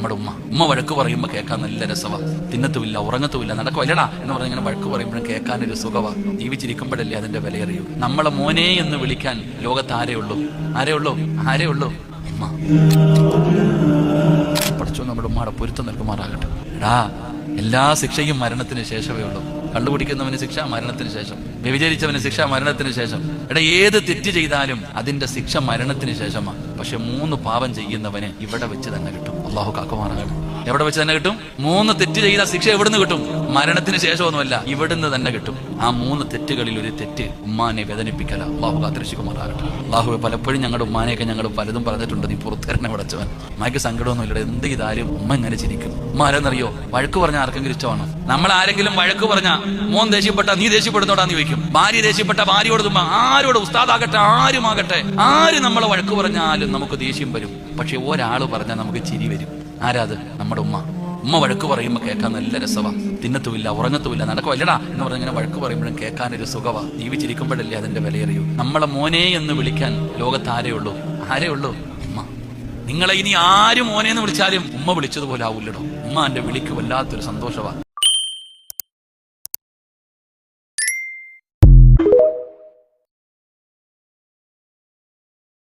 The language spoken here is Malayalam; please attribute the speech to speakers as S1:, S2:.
S1: നമ്മുടെ ഉമ്മ വഴക്ക് പറയുമ്പോൾ കേൾക്കാൻ നല്ല രസവാ. തിന്നത്തുമില്ല, ഉറങ്ങത്തുമില്ല, നടക്കുമല്ലടാ എന്ന് പറഞ്ഞ് ഇങ്ങനെ വഴക്ക് പറയുമ്പോഴും കേൾക്കാനൊരു സുഖവാ. ജീവിച്ചിരിക്കുമ്പോഴല്ലേ അതിന്റെ വിലയറിയൂ. നമ്മളെ മോനെ എന്ന് വിളിക്കാൻ ലോകത്ത് ആരേ ഉള്ളൂ? ഉമ്മ. പഠിച്ചോ നമ്മുടെ ഉമ്മയുടെ പൊരുത്തം നൽകുമാറാകട്ടെ. എടാ, എല്ലാ ശിക്ഷയും മരണത്തിന് ശേഷമേ ഉള്ളൂ. കണ്ടുപിടിക്കുന്നവന് ശിക്ഷ മരണത്തിന് ശേഷം, വ്യഭിചരിച്ചവന് ശിക്ഷ മരണത്തിന് ശേഷം. എടാ, ഏത് തെറ്റ് ചെയ്താലും അതിന്റെ ശിക്ഷ മരണത്തിന് ശേഷമാണ്. പക്ഷെ 3 പാപം ചെയ്യുന്നവന് ഇവിടെ വെച്ച് തന്നെ കിട്ടും. അള്ളാഹു കാക്കുമാറാകട്ടെ. എവിടെ വെച്ച് തന്നെ കിട്ടും? 3 തെറ്റ് ചെയ്ത ശിക്ഷ എവിടുന്ന് കിട്ടും? മരണത്തിന് ശേഷമൊന്നുമല്ല, ഇവിടുന്ന് തന്നെ കിട്ടും. ആ 3 തെറ്റുകളിൽ ഒരു തെറ്റ് ഉമ്മാനെ വേദനിപ്പിക്കല. അള്ളാഹു കാത്തിരക്ഷിക്കുമാറാകട്ടെ. അള്ളാഹു പലപ്പോഴും ഞങ്ങളുടെ ഉമ്മാനെയൊക്കെ ഞങ്ങൾ പലതും പറഞ്ഞിട്ടുണ്ട്. നീ പുറത്തേരനെ വിടച്ചവൻ, ഉമ്മയ്ക്ക് സങ്കടമൊന്നും ഇല്ലട, എന്ത് ചെയ്താലും ഉമ്മ ഇങ്ങനെ ചിരിക്കും. ഉമ്മ ആരെന്നറിയോ? വഴക്ക് പറഞ്ഞ ആർക്കെങ്കിലും ഇഷ്ടമാണോ? നമ്മൾ ആരെങ്കിലും വഴക്ക് പറഞ്ഞ മോൻ ദേഷ്യപ്പെട്ട നീ ദേഷ്യപ്പെടുന്നോടാന്ന് ചോദിക്കും. ഭാര്യ ദേഷ്യപ്പെട്ട ഭാര്യയോട് തുമ്മ. ആരോട്, ഉസ്താദാകട്ടെ ആരുമാകട്ടെ, ആര് നമ്മളെ വഴക്ക് പറഞ്ഞാലും നമുക്ക് ദേഷ്യം വരും. പക്ഷെ ഒരാള് പറഞ്ഞാൽ നമുക്ക് ചിരി വരും. ആരാത്? നമ്മുടെ ഉമ്മ വഴക്ക് പറയുമ്പോൾ കേൾക്കാൻ നല്ല രസവാ. തിന്നത്തുമില്ല, ഉറങ്ങത്തുമില്ല, നടക്കുമല്ലടാ എന്ന് പറഞ്ഞ് ഇങ്ങനെ വഴക്ക് പറയുമ്പോഴും കേൾക്കാനൊരു സുഖവാ. ജീവിച്ചിരിക്കുമ്പോഴല്ലേ അതിന്റെ വിലയറിയൂ. നമ്മളെ മോനെ എന്ന് വിളിക്കാൻ ലോകത്ത് ആരേ ഉള്ളൂ? ഉമ്മ. നിങ്ങളെ ഇനി ആര് മോനെ എന്ന് വിളിച്ചാലും ഉമ്മ വിളിച്ചതുപോലെ ആവൂല്ലടോ. ഉമ്മാന്റെ വിളിക്ക് വല്ലാത്തൊരു സന്തോഷവാ.